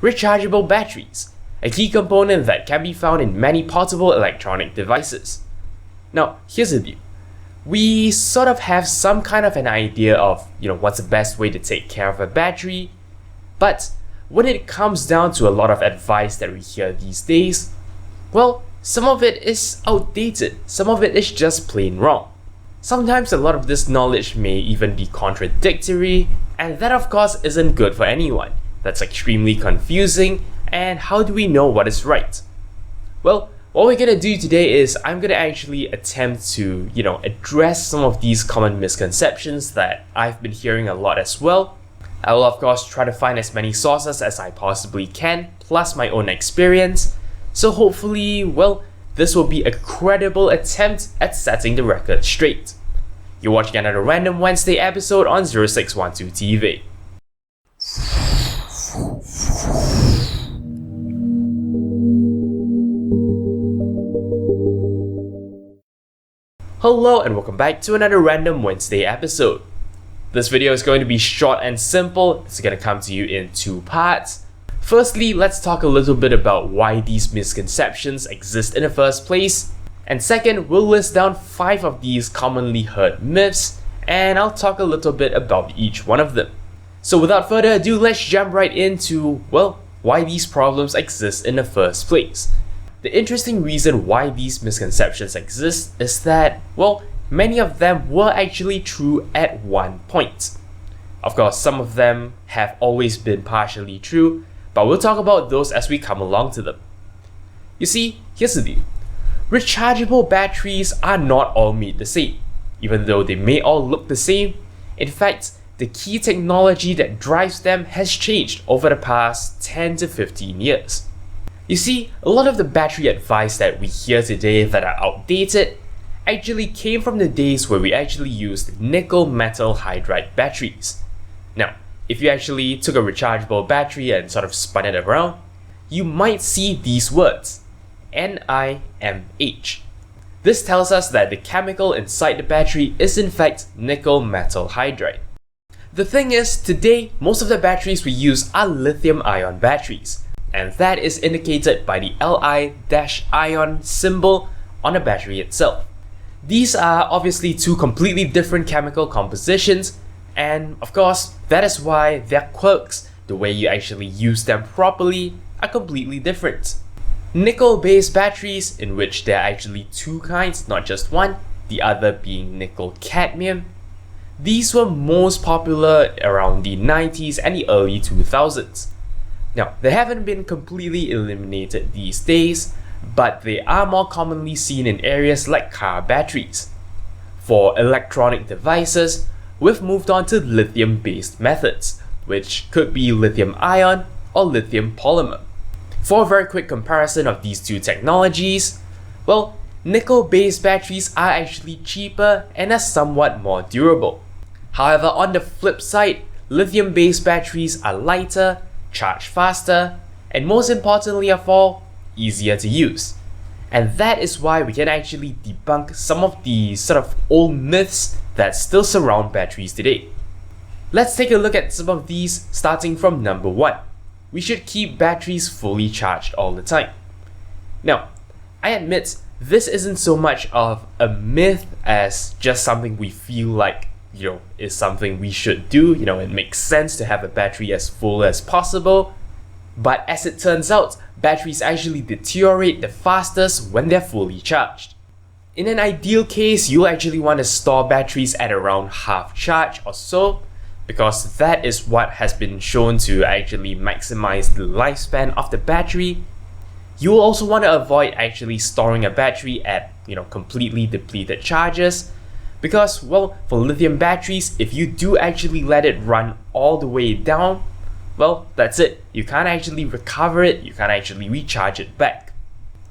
Rechargeable batteries, a key component that can be found in many portable electronic devices. Now, here's the deal. We sort of have some kind of an idea of, what's the best way to take care of a battery, but when it comes down to a lot of advice that we hear these days, well, some of it is outdated, some of it is just plain wrong. Sometimes a lot of this knowledge may even be contradictory, and that of course isn't good for anyone. That's extremely confusing, and how do we know what is right? Well, what we're gonna do today is I'm gonna actually attempt to, address some of these common misconceptions that I've been hearing a lot as well. I will of course try to find as many sources as I possibly can, plus my own experience. So hopefully, well, this will be a credible attempt at setting the record straight. You're watching another Random Wednesday episode on 0612 TV. Hello and welcome back to another Random Wednesday episode. This video is going to be short and simple. It's going to come to you in two parts. Firstly, let's talk a little bit about why these misconceptions exist in the first place. And second, we'll list down 5 of these commonly heard myths, and I'll talk a little bit about each one of them. So without further ado, let's jump right into, why these problems exist in the first place. The interesting reason why these misconceptions exist is that, many of them were actually true at one point. Of course, some of them have always been partially true, but we'll talk about those as we come along to them. You see, here's the deal. Rechargeable batteries are not all made the same, even though they may all look the same. In fact, the key technology that drives them has changed over the past 10 to 15 years. You see, a lot of the battery advice that we hear today that are outdated actually came from the days where we actually used nickel metal hydride batteries. Now, if you actually took a rechargeable battery and sort of spun it around, you might see these words, NiMH. This tells us that the chemical inside the battery is in fact nickel metal hydride. The thing is, today, most of the batteries we use are lithium ion batteries, and that is indicated by the Li-ion symbol on the battery itself. These are obviously two completely different chemical compositions, and of course, that is why their quirks, the way you actually use them properly, are completely different. Nickel-based batteries, in which there are actually two kinds, not just one, the other being nickel cadmium, these were most popular around the 90s and the early 2000s. Now, they haven't been completely eliminated these days, but they are more commonly seen in areas like car batteries. For electronic devices, we've moved on to lithium-based methods, which could be lithium ion or lithium polymer. For a very quick comparison of these two technologies, nickel-based batteries are actually cheaper and are somewhat more durable. However, on the flip side, lithium-based batteries are lighter, charge faster, and most importantly of all, easier to use. And that is why we can actually debunk some of the sort of old myths that still surround batteries today. Let's take a look at some of these, starting from number 1. We should keep batteries fully charged all the time. Now, I admit this isn't so much of a myth as just something we feel like, is something we should do. It makes sense to have a battery as full as possible. But as it turns out, batteries actually deteriorate the fastest when they're fully charged. In an ideal case, you'll actually want to store batteries at around half charge or so, because that is what has been shown to actually maximize the lifespan of the battery. You'll also want to avoid actually storing a battery at completely depleted charges, because for lithium batteries, if you do actually let it run all the way down, that's it. You can't actually recover it, you can't actually recharge it back.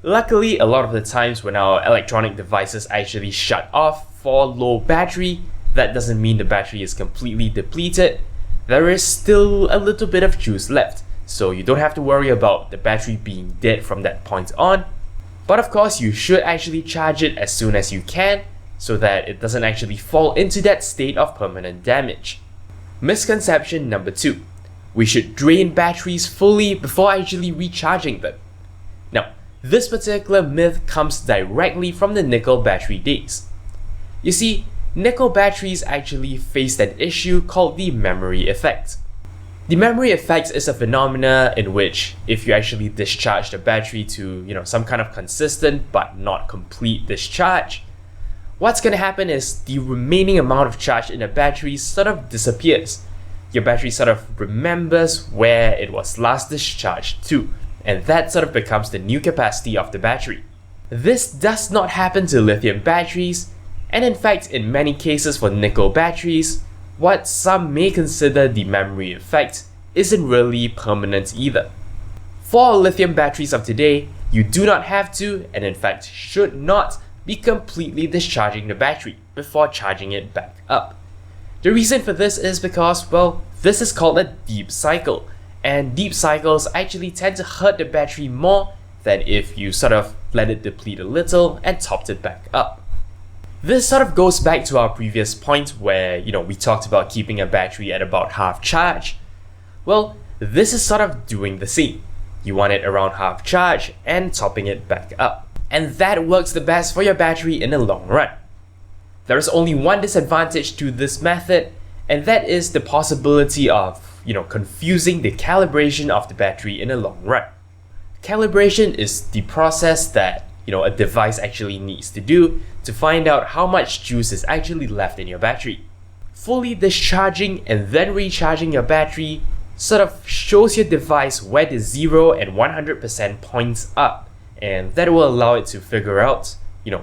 Luckily, a lot of the times when our electronic devices actually shut off for low battery, that doesn't mean the battery is completely depleted. There is still a little bit of juice left, so you don't have to worry about the battery being dead from that point on. But of course, you should actually charge it as soon as you can, so that it doesn't actually fall into that state of permanent damage. Misconception number 2. we should drain batteries fully before actually recharging them. Now, this particular myth comes directly from the nickel battery days. You see, nickel batteries actually faced an issue called the memory effect. The memory effect is a phenomena in which if you actually discharge the battery to, some kind of consistent but not complete discharge, what's going to happen is the remaining amount of charge in the battery sort of disappears. Your battery sort of remembers where it was last discharged to, and that sort of becomes the new capacity of the battery. This does not happen to lithium batteries, and in fact, in many cases for nickel batteries, what some may consider the memory effect isn't really permanent either. For lithium batteries of today, you do not have to, and in fact should not, be completely discharging the battery before charging it back up. The reason for this is because, well, this is called a deep cycle, and deep cycles actually tend to hurt the battery more than if you sort of let it deplete a little and topped it back up. This sort of goes back to our previous point where, we talked about keeping a battery at about half charge. Well, this is sort of doing the same. You want it around half charge and topping it back up. And that works the best for your battery in the long run. There is only one disadvantage to this method, and that is the possibility of, confusing the calibration of the battery in the long run. Calibration is the process that, a device actually needs to do to find out how much juice is actually left in your battery. Fully discharging and then recharging your battery sort of shows your device where the 0 and 100% points are, and that will allow it to figure out,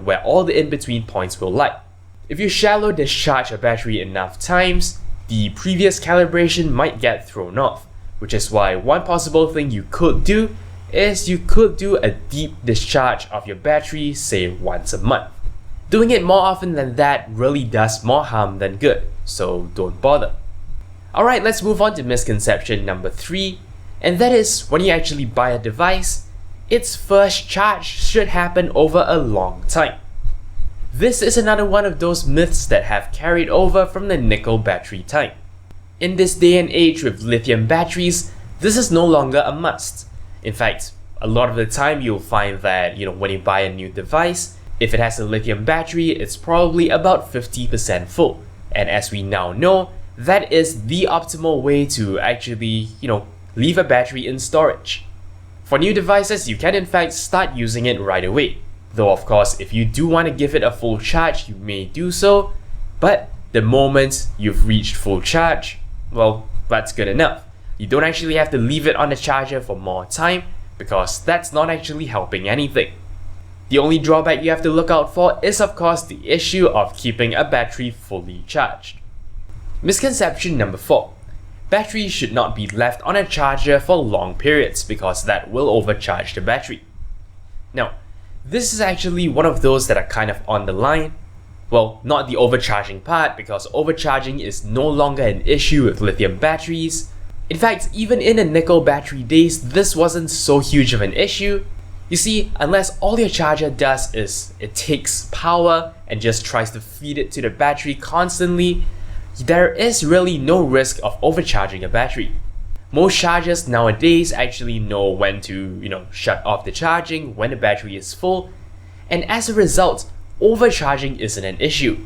where all the in-between points will lie. If you shallow discharge a battery enough times, the previous calibration might get thrown off, which is why one possible thing you could do is you could do a deep discharge of your battery, say once a month. Doing it more often than that really does more harm than good, so don't bother. Alright, let's move on to misconception number 3, and that is when you actually buy a device, its first charge should happen over a long time. This is another one of those myths that have carried over from the nickel battery time. In this day and age with lithium batteries, this is no longer a must. In fact, a lot of the time you'll find that, when you buy a new device, if it has a lithium battery, it's probably about 50% full. And as we now know, that is the optimal way to actually, leave a battery in storage. For new devices, you can in fact start using it right away. Though of course, if you do want to give it a full charge, you may do so, but the moment you've reached full charge, well, that's good enough. You don't actually have to leave it on the charger for more time, because that's not actually helping anything. The only drawback you have to look out for is of course the issue of keeping a battery fully charged. Misconception number 4. Batteries should not be left on a charger for long periods because that will overcharge the battery. Now, this is actually one of those that are kind of on the line. Well, not the overcharging part, because overcharging is no longer an issue with lithium batteries. In fact, even in the nickel battery days, this wasn't so huge of an issue. You see, unless all your charger does is it takes power and just tries to feed it to the battery constantly, there is really no risk of overcharging a battery. Most chargers nowadays actually know when to, shut off the charging when the battery is full, and as a result, overcharging isn't an issue.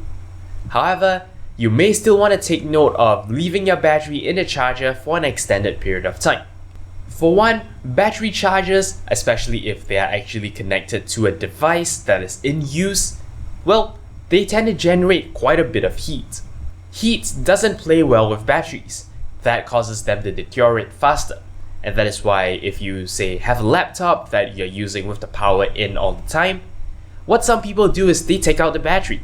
However, you may still want to take note of leaving your battery in the charger for an extended period of time. For one, battery chargers, especially if they are actually connected to a device that is in use, well, they tend to generate quite a bit of heat. Heat doesn't play well with batteries. That causes them to deteriorate faster. And that is why if you, say, have a laptop that you're using with the power in all the time, what some people do is they take out the battery.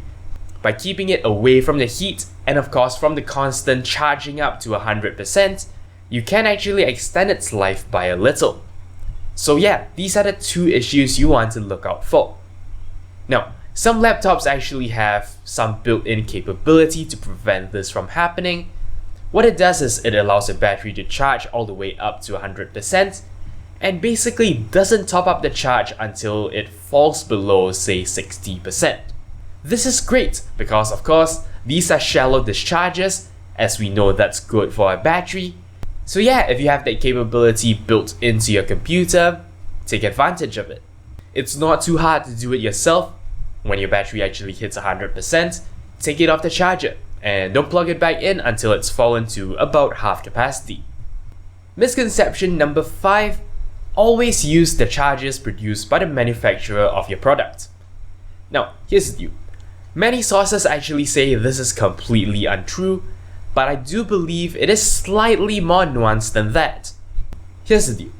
By keeping it away from the heat, and of course from the constant charging up to 100%, you can actually extend its life by a little. So yeah, these are the two issues you want to look out for. Now, some laptops actually have some built-in capability to prevent this from happening. What it does is it allows the battery to charge all the way up to 100% and basically doesn't top up the charge until it falls below, say, 60%. This is great because, of course, these are shallow discharges, as we know that's good for a battery, So yeah, if you have that capability built into your computer, take advantage of it. It's not too hard to do it yourself. When your battery actually hits 100%, take it off the charger and don't plug it back in until it's fallen to about half capacity. Misconception number 5. Always use the charges produced by the manufacturer of your product. Now, here's the deal. Many sources actually say this is completely untrue, but I do believe it is slightly more nuanced than that. Here's the deal.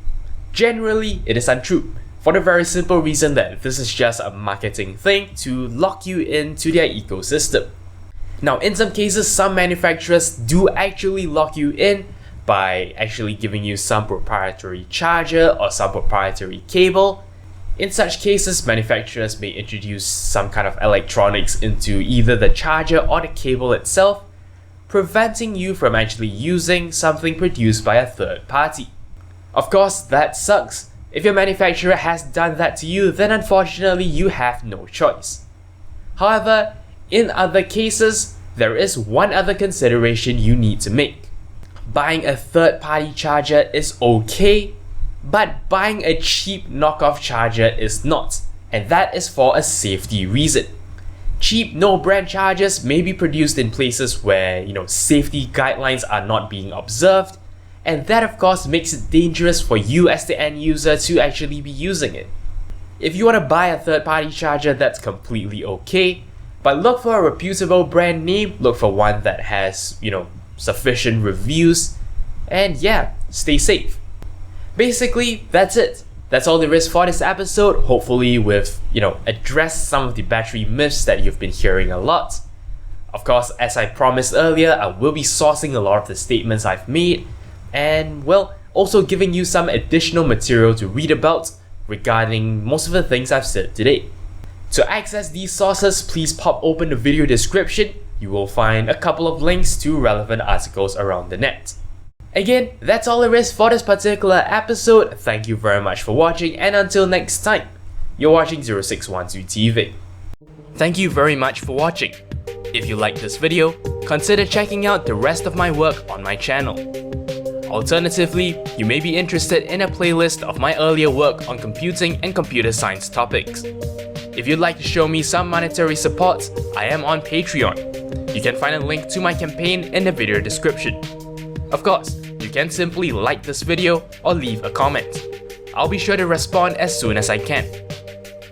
Generally, it is untrue, for the very simple reason that this is just a marketing thing to lock you into their ecosystem. Now, in some cases, some manufacturers do actually lock you in by actually giving you some proprietary charger or some proprietary cable. In such cases, manufacturers may introduce some kind of electronics into either the charger or the cable itself, preventing you from actually using something produced by a third party. Of course, that sucks. If your manufacturer has done that to you, then unfortunately you have no choice. However, in other cases, there is one other consideration you need to make. Buying a third-party charger is okay, but buying a cheap knockoff charger is not, and that is for a safety reason. Cheap no-brand chargers may be produced in places where, safety guidelines are not being observed, and that of course makes it dangerous for you as the end user to actually be using it. If you want to buy a third-party charger, that's completely okay, but look for a reputable brand name, look for one that has, sufficient reviews, and yeah, stay safe. Basically, that's it. That's all there is for this episode. Hopefully we've, addressed some of the battery myths that you've been hearing a lot. Of course, as I promised earlier, I will be sourcing a lot of the statements I've made, and also giving you some additional material to read about regarding most of the things I've said today. To access these sources, please pop open the video description. You will find a couple of links to relevant articles around the net. Again, that's all there is for this particular episode. Thank you very much for watching, and until next time, you're watching 0612 TV. Thank you very much for watching. If you liked this video, consider checking out the rest of my work on my channel. Alternatively, you may be interested in a playlist of my earlier work on computing and computer science topics. If you'd like to show me some monetary support, I am on Patreon. You can find a link to my campaign in the video description. Of course, you can simply like this video or leave a comment. I'll be sure to respond as soon as I can.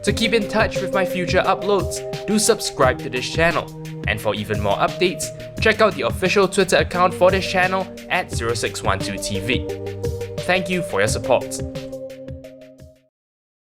To keep in touch with my future uploads, do subscribe to this channel. And for even more updates, check out the official Twitter account for this channel at 0612TV. Thank you for your support.